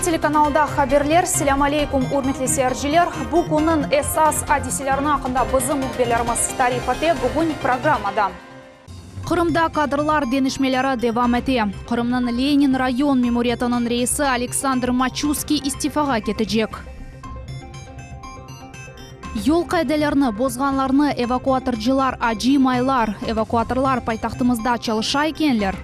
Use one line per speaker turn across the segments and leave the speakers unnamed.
телеканалда хаберлер. Селям алейкум, урметли сәржілер. Бұл күнін эсас адиселерін ақында бізім ұқбелеріміз тарифаты бүгін программада. Қырымда кадрлар денішмелері девам әте. Қырымның Ленин район мемориятының рейсі Александр Мачуский истифаға кетіжек. Yol қайдаларыны, бозғанларыны эвакуаторчылар ажимайлар. Эвакуаторлар пайтақтымызда çalışа екенлер.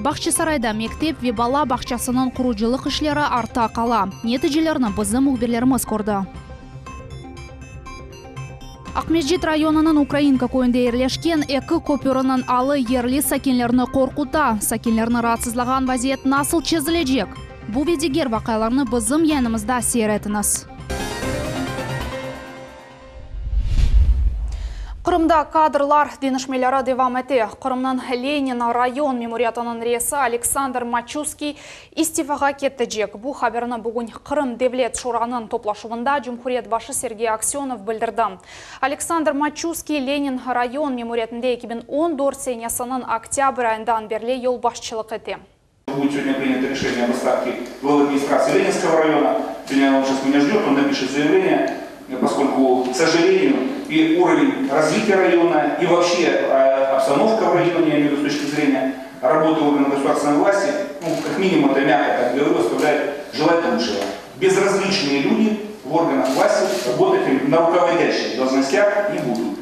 Бақчысарайда мектеп ве бала бақчасының құружылық ішлері арта қала. Нәтижелерін бізім ұқберлеріміз көрді. Ақмешіт районының Украинка көйінде ерлешкен екі көпірінің алы ерлі сәкенлеріні қорқута. Сәкенлеріні ратсызлаған вазиет насыл чезілежек. Бұл ведегер вақайларыны бізім енімізді серетіңіз. Қырымда кадрлар денішмелері девам әте. Қырымның Ленин район мемориятының рейсі Александр Мачуский истифаға кетіжек. Бұл хабарыны бүгін Қырым Девлет Шураның топлашуында Жұмхурет башы Сергей Аксенов білдірді. Александр Мачуский Ленин район мемориятында 2014 сенесінің октябрь айындан берле ел башчылық еті.
Будет сегодня принято решение об отставке главы администрации Ленинского района. Сегодня он сейчас меня ждет, он напишет заявление, поскольку, к сожалению, и уровень развития района, и вообще обстановка в районе, я имею в виду с точки зрения работы органов государственной власти, как минимум, это мягко так говорю, оставляет желать лучшего. Безразличные люди в органах власти работать на руководящих должностях не будут.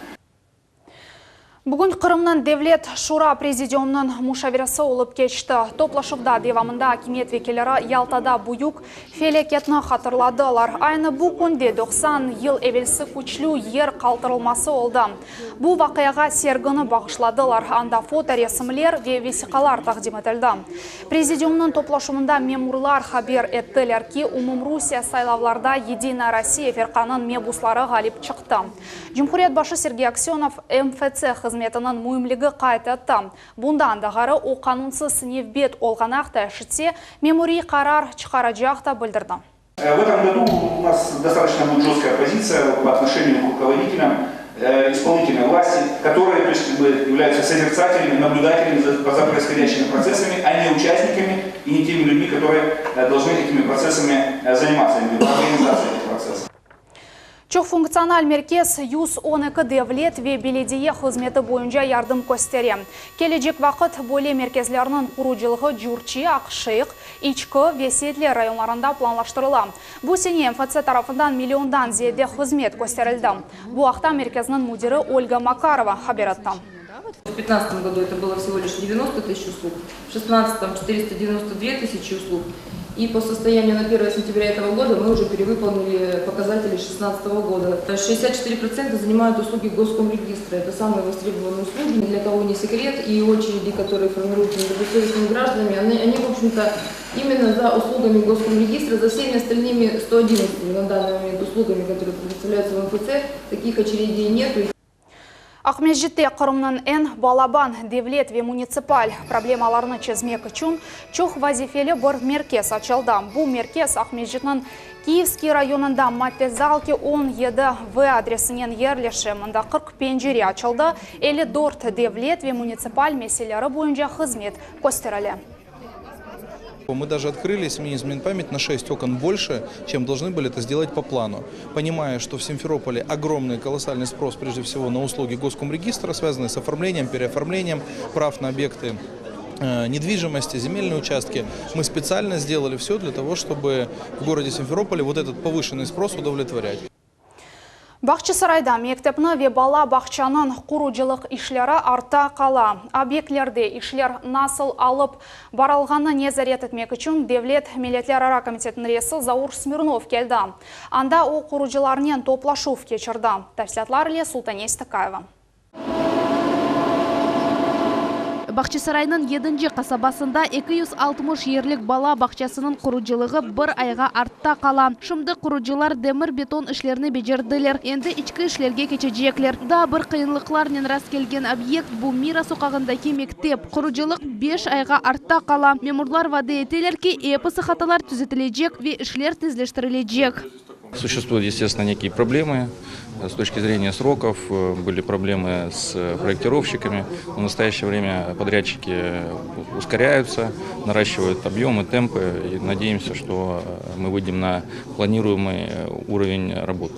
Бүгін Қырымның Девлет Шура президиумның мушаверасы олып кечті. Топлашывда девамында акимет векелері Ялтада бұйық фелекетні қатырладылар. Айны бұл күнде 90 ел евелсі күчлі ер қалтырылмасы олды. Бұл вақияға сергіні бағышладылар. Анда фото ресімлер ве весиқалар тақдим етілді. Президиумның топлашымында мемурлар хабер еттілер ки Умумрусия сайлавларда Единая Россия ферқанын мебуслары ғалип шықты. Жұмхурет башы Сергей Аксенов МФЦ қызметінің мұйымлігі қайтатты. Бұндан дағары о қанунсыз невбет олғанақта әшітсе, меморий қарар чықарajaqта білдірді.
В этом году у нас достаточно будет жесткая позиция по отношению к руководителям исполнительной власти, которые являются созерцателями, наблюдателями за происходящими процессами, а не участниками и не теми людьми, которые должны этими процессами заниматься, организацией этих процессов.
Чоқфункционал меркез 112 девлет ве беледие қызметі бойынша ярдым көстере. Кележек вақыт бөле меркезлерінің құружылығы Джурчи, Ақшиық, Ичкі, Веседле районларында планлаштырыла. Бұл сене МФЦ тарафындан миллиондан зиеде қызмет көстерілді. Бұл ақта меркезінің мудиры Ольга Макарова хабар етті.
В 2015 году это было всего лишь 90 тысяч услуг, в 2016 492 тысячи услуг. И по состоянию на 1 сентября этого года мы уже перевыполнили показатели 2016 года. 64% занимают услуги Госкомрегистра. Это самые востребованные услуги, для кого не секрет. И очереди, которые формируются недобросовестными гражданами, они в общем-то, именно за услугами Госкомрегистра, за всеми остальными 111 на данный момент услугами, которые предоставляются в МФЦ, таких очередей нет.
Ақмешітте Қырымның ән балабан, девлет ве муниципаль проблемаларыны чезмек үшін чоқ вазифелі бір меркез açılды. Бұл меркез Ақмешітінің Киевский районында Матезалки 17 В адресінен ерлеші мұнда 40 пенжері açılды. 54 девлет ве муниципаль меселері бойынша қызмет көстерілі.
Мы даже открыли, если мне не изменяет память, на 6 окон больше, чем должны были это сделать по плану. Понимая, что в Симферополе огромный колоссальный спрос, прежде всего, на услуги Госкомрегистра, связанные с оформлением, переоформлением прав на объекты недвижимости, земельные участки, мы специально сделали все для того, чтобы в городе Симферополе вот этот повышенный спрос удовлетворять.
Бақчысарайда мектепні ве бала бақчанын құружылық ішлері арта қала. Объектлерде ішлер насыл алып баралғаны незарет етмек үшін Девлет Милетлер ара комитетінің ресі Заур Смирнов келді. Анда о құружыларнен топлашув кечірді. Тәфсилатлар ле Султанес Тыкаева. Бақчысарайның 7-ші қасабасында 260 ерлік бала бақчасының құружылығы бір айға артта қала. Шымды құружылар демір бетон ішлеріні бежерділер. Енді ішкі ішлерге кечежеклер. Да бір қиынлықларнен рас келген объект бұл Мира соқағындаки мектеп. Құружылық 5 айға артта қала. Мемурлар вады етелер ки эпысы хаталар түзетілежек ве ішлер тізлештірілежек.
Существуют, естественно, некие проблемы с точки зрения сроков, были проблемы с проектировщиками. В настоящее время подрядчики ускоряются, наращивают объемы, темпы и надеемся, что мы выйдем на планируемый уровень работы.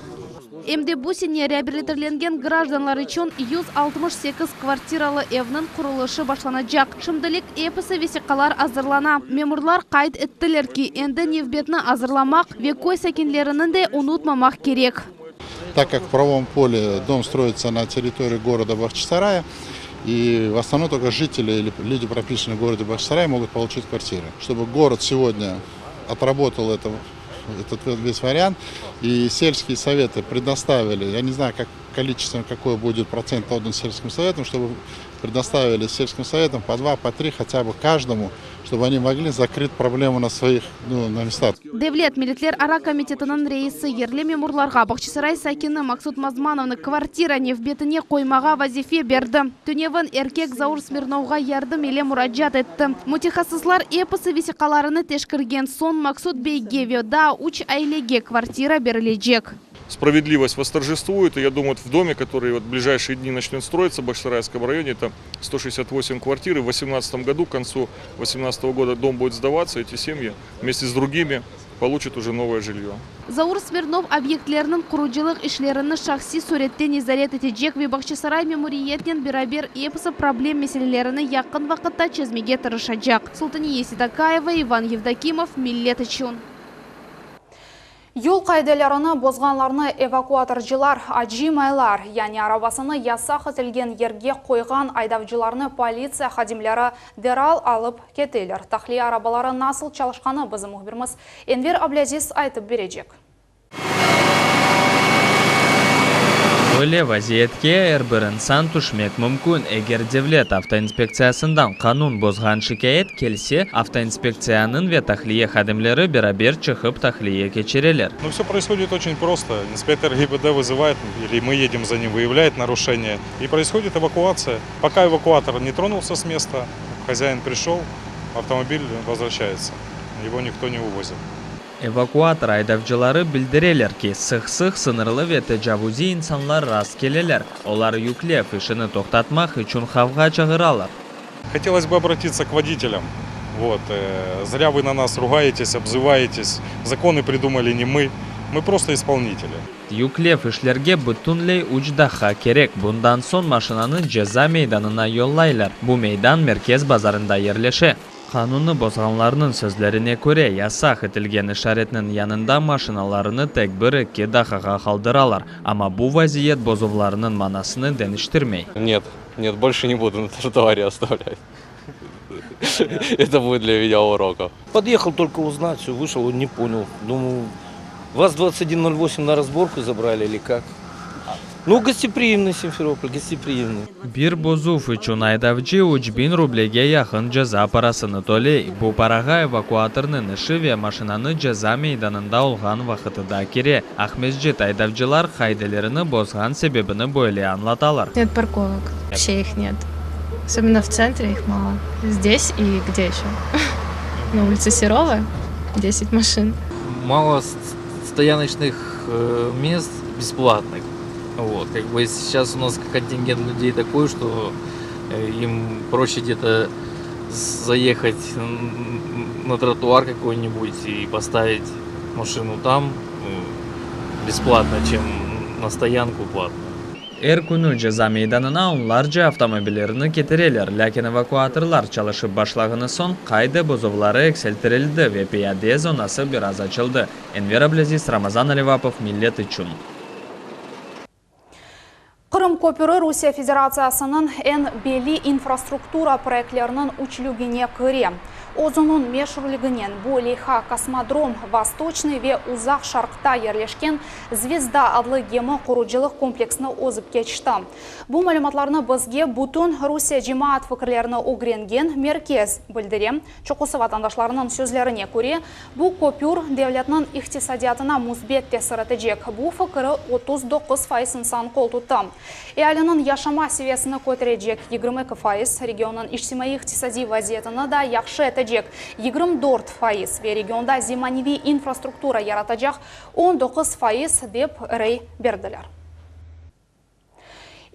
Эмде бусине реабилитирленген гражданлар үшін 168 квартиралы evnin құрылышы башланacak. Шымдылық эпысы весиқалар азырлана. Мемурлар қайт еттілер ки, энді невбетні азырламақ, векой сәкенлерінің де унутмамақ керек.
Так как в правом поле дом строится на территории города Бахчисарая, и в основном только жители или люди, прописанные в городе Бахчисарай, могут получить квартиры. Чтобы город сегодня отработал этот весь вариант, и сельские советы предоставили, я не знаю, количественно какой будет процент отдан сельским советам, чтобы предоставили сельским советам по 2, по 3 хотя бы каждому, чтобы они могли закрыть проблему на своих на местах.
Девлет милитлер ара комитетінің рейсы ерлі мемурларға Бахчисарай сәкені Максут Мазмановны квартира невбетіне қоймаға вазифе берді. Түневін еркек Заур Смирновға ярдым еле мұраджат етті. Мутихасызлар эпысы весиқаларыны тешкірген сон Максут Бейгеве да уч айлеге квартира берілежек.
Справедливость восторжествует, и я думаю, в доме, который в ближайшие дни начнет строиться в Бахчисарайском районе, это 168 квартир, и в 2018 году, к концу 2018 года дом будет сдаваться, эти семьи вместе с другими получат уже новое жилье.
Заур Смирнов объектлерінің құруджилық ішлеріні шахси суреттен изолет етежек ве Бахчисарай мемориетнен бірабер эпысы проблем меселелеріні яқын вақытта чезмеге тырышачак. Султания Сидакаева, Иван Евдокимов, Миллет үшін.
Yol qaydalarını bozğanlarını evakuatorcular, acimайлар, yani arabasını yasak etilgen yerge koygan aydavcılarını politsiya xadimleri deral alıp keteler. Tahliye arabaları nasıl çalışkanı bizim muhbirimiz Enver Ablaziz aytıp verecek.
Öyle vaziyetke her bir insan düşmek mümkün. Eğer devlet avtoinspeksiyasından kanun bozgan şikayet kelse, avtoinspeksiyanın ve tahliye xadimleri beraber çıkıp tahliye geçirirler.
Ну, все происходит очень просто. Инспектор ГИБДД вызывает, или мы едем за ним, выявляет нарушение, и происходит эвакуация. Пока эвакуатор не тронулся с места, хозяин пришел, автомобиль возвращается. Его никто не увозит.
Evakuator aydavcıları bildirirler ki sık sınırlı ve tecavüzi insanlar rast gelirler. Onlar yüklep işini toktatmak için kavga çağırırlar.
Хотелось бы обратиться к водителям. Зря вы на нас ругаетесь, обзываетесь. Законы придумали не мы. Мы просто исполнители.
Yüklep işlerge bütünley uçdaha gerek. Bundan son maşinanı ceza meydanına yollaylar. Bu meydan merkez bazarında yerleşe. Kanunu bozganlarının sözlerine göre yasak etilgen işaretinin yanında maşinalarını tek bir-iki dakika kaldıralar. Ama bu vaziyet bozuvlarının manasını değiştirmey.
Нет, больше не буду на тротуаре оставлять. Это будет для меня уроком.
Подъехал только узнать, все, вышел, он не понял. Думаю, вас 2108 на разборку забрали или как? Ну, гостеприимный Симферополь, гостеприимный.
Bir bozuv için aydavcı 3000 rublege yakın ceza parasını toley. Bu paraga evakuatorның işi ve maşinanı ceza meydanında olgan vaxtıda kire. Ahmezcet aydavcılar haydelerini bozgan sebebini böyle anlatalar.
Нет парковок, вообще их нет. Особенно в центре их мало. Здесь и где еще? На улице Серова 10 машин.
Мало стояночных мест бесплатных. Сейчас у нас контингент людей такой, что им проще где-то заехать на тротуар какой-нибудь и поставить машину там бесплатно, чем на стоянку платно.
Her günü ceza meydanına onlarca avtomobillerini getirirler. Lakin evakuatorlar çalışıp başlagını son kaydı bozuvları eksiltirildi ve piyade zonası biraz açıldı. Enver Ablaziz, Ramazan Alivapov, Millet için.
Qırım Köprü Rusiya Federatsiyasının en belli infrastruktura proyektlerinin uçlugine kıre. Ozunun meşhurliginen bu Leyha Kosmodrom Vostочный ve Uzak Şarkta yerleşken Zvezda adlı gemi kuruculuk kompleksini ozıp geçti. Bu malumatlarını bizge bütün Rusiya cemaat fikirlerini öğrengen merkez bildirem. Çokusu vatandaşlarının sözlerine göre bu köprü devletinin iktisadiyatına musbet tesir edecek. Bu fikri 39% insan kol tuttu. Ealinin yaşama seviyesini kötürecek 22%, regionun ictimai-iktisadi vaziyetini da yaxşı edecek 24% ve regionda zemanevi infrastruktura yaratacak 19% deb rey berdiler.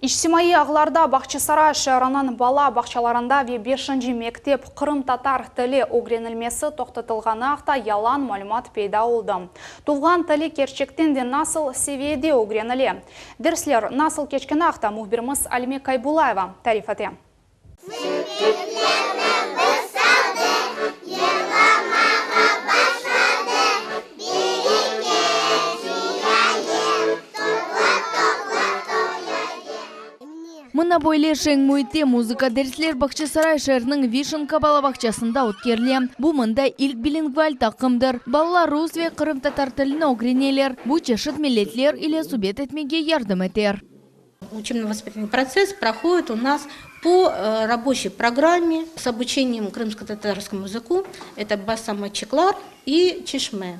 Ишсимайы ағларда Бақчысарай шаарынын бала бақчаларында 5-ші мектеп Қырым-татар тілі огренілмесі тоқтатылғаны ақта ялан малымат пейда олды. Туған тілі керчектен де насыл севеде огренілі. Дерслер насыл кечкені ақта мұхбіріміз Алиме Кайбулаева тарифаты.
Мына бойлешең муйте музыка дәрслер Бақчысарай шәрінің Вишенка балабақчасында өткерле. Бу мында илк билингваль тақымдыр. Балалар рус ве Қырым-татар тіліне огренелер. Бу чешет миллетлер или субет етмеге ярдым етер.
Учебно-воспитательный процесс проходит у нас по рабочей программе с обучением крымско-татарскому языку. Это басама чеклар и чешме.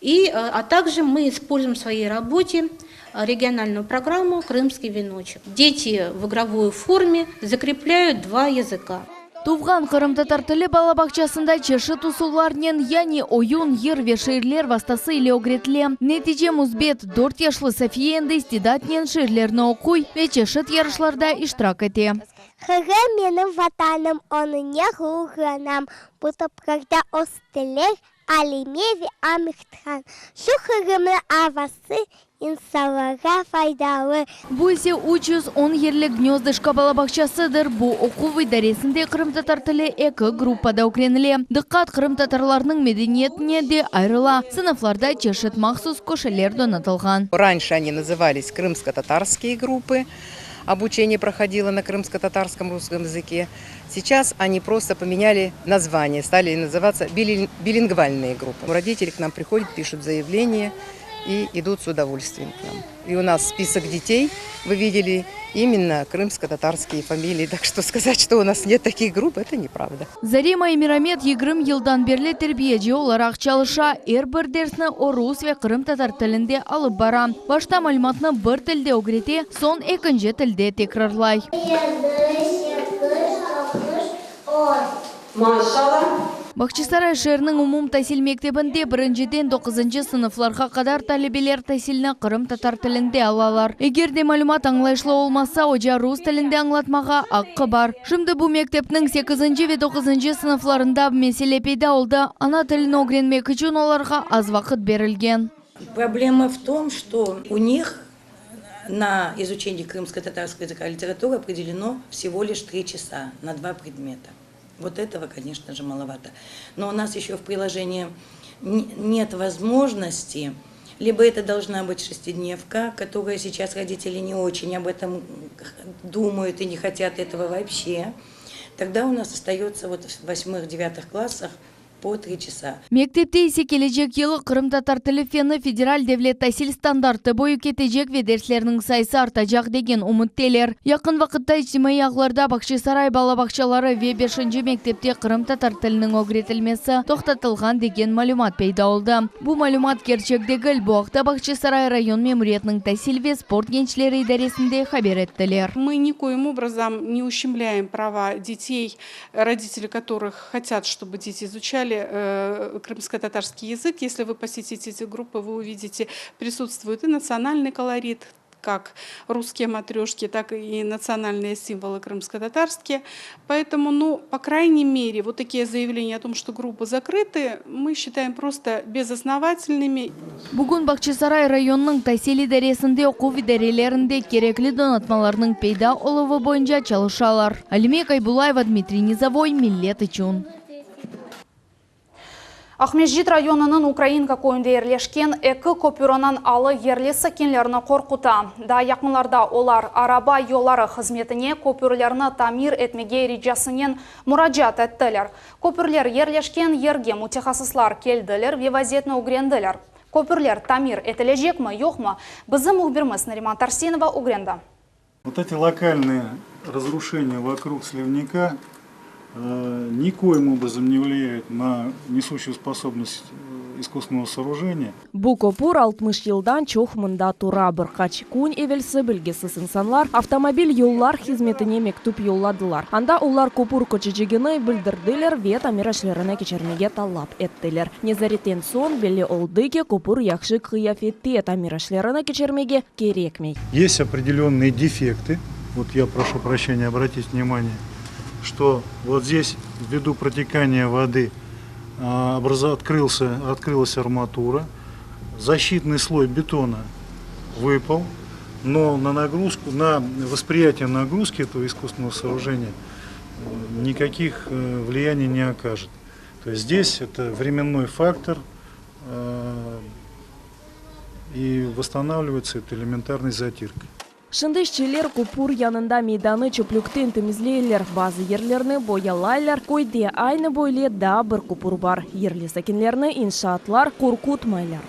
А также мы используем в своей работе региональную программу «Крымский веночек». Дети в игровой форме закрепляют 2 языка.
Туфган Қырым-татар тілі балабақчасында чешет усуларнен, яни ойын ер ве ширлер вастасы или огретле. Нетиже музбет 4 яшлы Софиенді истидатнен ширлерні оқуй ве чешет ярышларда иштирак ете.
Хыгы менің ватаным, оны не ғуғанам, бұтып когда остылер, алимеви амихтхан. Шу хыгымы авасы инсаларға файдалы.
Бу есе 310 ерлік гнездышка балабақчасыдыр. Бу оқу идаресінде Қырым-татар тілі 2 группада окреніле. Дыққат Қырым-татарларның медениетіне де айрыла. Сыныфларда чешет махсус көшелер донатылған.
Раньше они назывались крымско-татарские группы. Обучение проходило на крымско-татарском русском языке. Сейчас они просто поменяли название, стали называться билингвальные группы. Родители к нам приходят, пишут заявление и идут с удовольствием к нам. И у нас список детей, вы видели, именно крымско-татарские фамилии. Так что сказать, что у нас нет таких групп, это неправда.
Зарима и Мирамет егрым елдан берле тербиеде оларақ чалыша. Бір дерсіні орус ве Қырым-татар тілінде алып бара. Башта малыматны бір тілде огрете, сон екінші тілде текрарлай. Бақчысарай шәрінің умум тәсіл мектебінде 1-ден 9-шы сыныфларға қадар талебелер тәсіліні Қырым-татар тілінде алалар. Егерде мәлімат аңлайшлы олмаса, оча рус тілінде аңлатмаға аққы бар. Шымды бұл мектептің 8-шы ве 9-шы сыныфларында мәселе пейда олды, ана тілін огренмек үшін оларға аз вақыт берілген.
Проблема в том, что у них на изучение крымско-татарского языка и литературы определено всего лишь 3 часа на 2 предмета. Вот этого, конечно же, маловато. Но у нас еще в приложении нет возможности, либо это должна быть 6-дневка, которая сейчас родители не очень об этом думают и не хотят этого вообще. Тогда у нас остается вот в 8-9 классах по 3 часа.
Мектепте есе кележек елі Қырым-татар тілі фені федераль девлет тәсіл стандарты бойы кетежек ве дерслерінің сайсы артажақ деген умыттелер. Яқын вақытта ичтимai ағларда Бақчысарай балабақчалары ве 5-ші мектепте Қырым-татар тілінің огретілмесі тоқтатылған деген малюмат пейда олды. Бұл малюмат керчекдегі бұақта Бақчысарай район мемориятның тәсіл ве спорт генчлері идаресінде хабер еттілер.
Мы никоим образом не ущемляем права детей, родители которых хотят, чтобы дети изучали крымско-татарский язык. Если вы посетите эти группы, вы увидите, присутствует и национальный колорит, как русские матрешки, так и национальные символы крымско-татарские. Поэтому, по крайней мере, вот такие заявления о том, что группы закрыты, мы считаем просто безосновательными.
Бүгін Бақчысарай районның тәсіл идаресінде оқу идарелерінде керекли донатмаларының пейда олығы бойынша çalışалар. Алиме Кайбулаева, Дмитрий Низовой, Миллет Ичун.
Ахмежит районының Украинка койында ерлешкен 2 көпіронан алы ерлесі кенлеріні қорқута. Да яқынларда олар араба yolları қызметіне көпірлеріні тамир етмеге режасынен мұраджат әттілер. Көпірлер ерлешкен ерге мутехасыслар келділер ве вазетні угренділер. Көпірлер тамир етілежек ма, жоқ ма? Бізім ұғбірміз Нариман Тарсинова угренда.
Вот эти локальные разрушения вокруг сливника никоим образом не влияют на несущую способность искусственного сооружения.
Бу көпір 60 жылдан чоқ мында тура. Бір қач күн евелсі білгесіз инсанлар автомобиль юллар хизметіне мектуб юлладылар. Анда олар көпір көчежігіні білдірділер ве тамирашларына кечермеге талап еттілер. Незареттен сон белі олдыке көпір яқшы қияфетте тамирашларына кечермеге керекмей.
Есть определенные дефекты. Вот я прошу прощения, обратить внимание, что вот здесь ввиду протекания воды открылась арматура, защитный слой бетона выпал, но на нагрузку, на восприятие нагрузки этого искусственного сооружения никаких влияний не окажет. То есть здесь это временной фактор, и восстанавливается это элементарной затиркой.
Шынды işçiler көпір янында мейданы чөпліктен темізлейлер, базы ерлерні боялайлар, койде айны бойле да бір көпір бар. Ерлі сәкенлерні иншаатлар қорқутмайлар.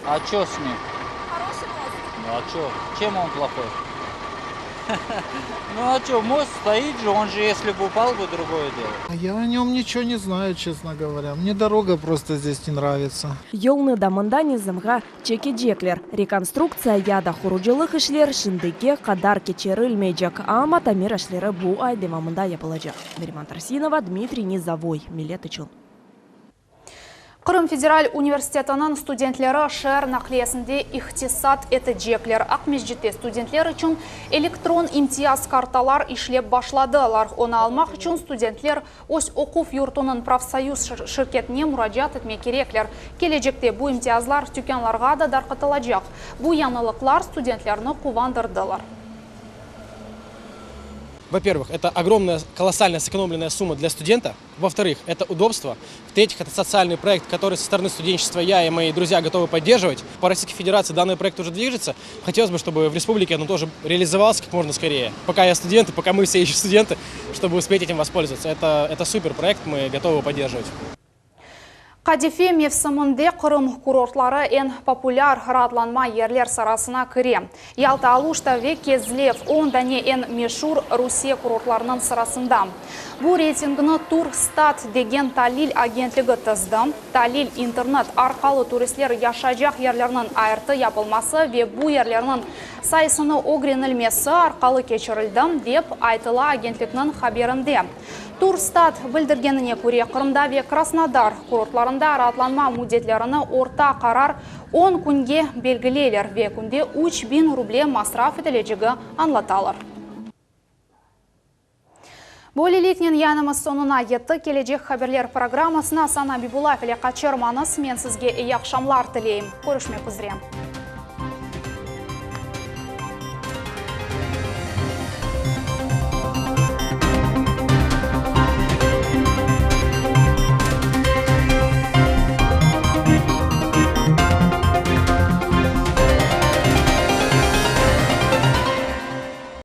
А чё с ним? Хороший мост. Ну а чё? Чем он плохой? Ну а чё, мост стоит же, он же если бы упал бы, другое дело.
Я о нем ничего не знаю, честно говоря. Мне дорога просто здесь не нравится.
Yolны дамында низамға чекеджеклер. Реконструкция яда хуруджилық ішлер шындыке қадар кечерілмейджек, ама тамир ішлері бұ ай демамында япылajak. Мериман Тарсинова, Дмитрий Низовой, Милет Ичун.
Қырым федераль университетінің студентлері шәр нақлиясында ихтисат етіджеклер. Ақмеждетте студентлер үшін электрон имтияз карталар ишлеп башладылар. Оны алмақ үшін студентлер ось оқуф юртының профсоюз шirketіне мұражат етме кереклер. Кележекте бұл имтиязлар тюкенларға да дарқытылajak. Бұл янылықлар студентлеріні қувандырдылар.
Во-первых, это огромная, колоссальная сэкономленная сумма для студента. Во-вторых, это удобство. В-третьих, это социальный проект, который со стороны студенчества я и мои друзья готовы поддерживать. По Российской Федерации данный проект уже движется. Хотелось бы, чтобы в республике он тоже реализовался как можно скорее. Пока я студент, и пока мы все еще студенты, чтобы успеть этим воспользоваться. Это супер проект, мы готовы его поддерживать.
Қадифе мевсімінде Қырым курортлары ең популяр радланма ерлер сарасына кіре. Ялта алушта ве кезлев ондане ең мешур Русия курортларының сарасында. Бұл рейтингіні Турстат деген Талил агентлігі тізді. Талил интернет арқалы туристлер яшажақ ерлерінің айырты япылмасы ве бұл ерлерінің сайысыны огренілмесі арқалы кечірілді деп айтыла агентлігінің хаберінде. Турстат білдіргеніне көре Қырымда ве Краснодар курортларында ратланма мудетлеріні орта қарар 10 күнге белгілейлер ве күнде 3000 рубле масраф етілежігі анлаталар. Болелікнен янымыз сонына етті кележек хаберлер программасына Сана Бибулаев еле қачырманыз мен сізге ияқшамлар тілейім. Көрішмек үзірем.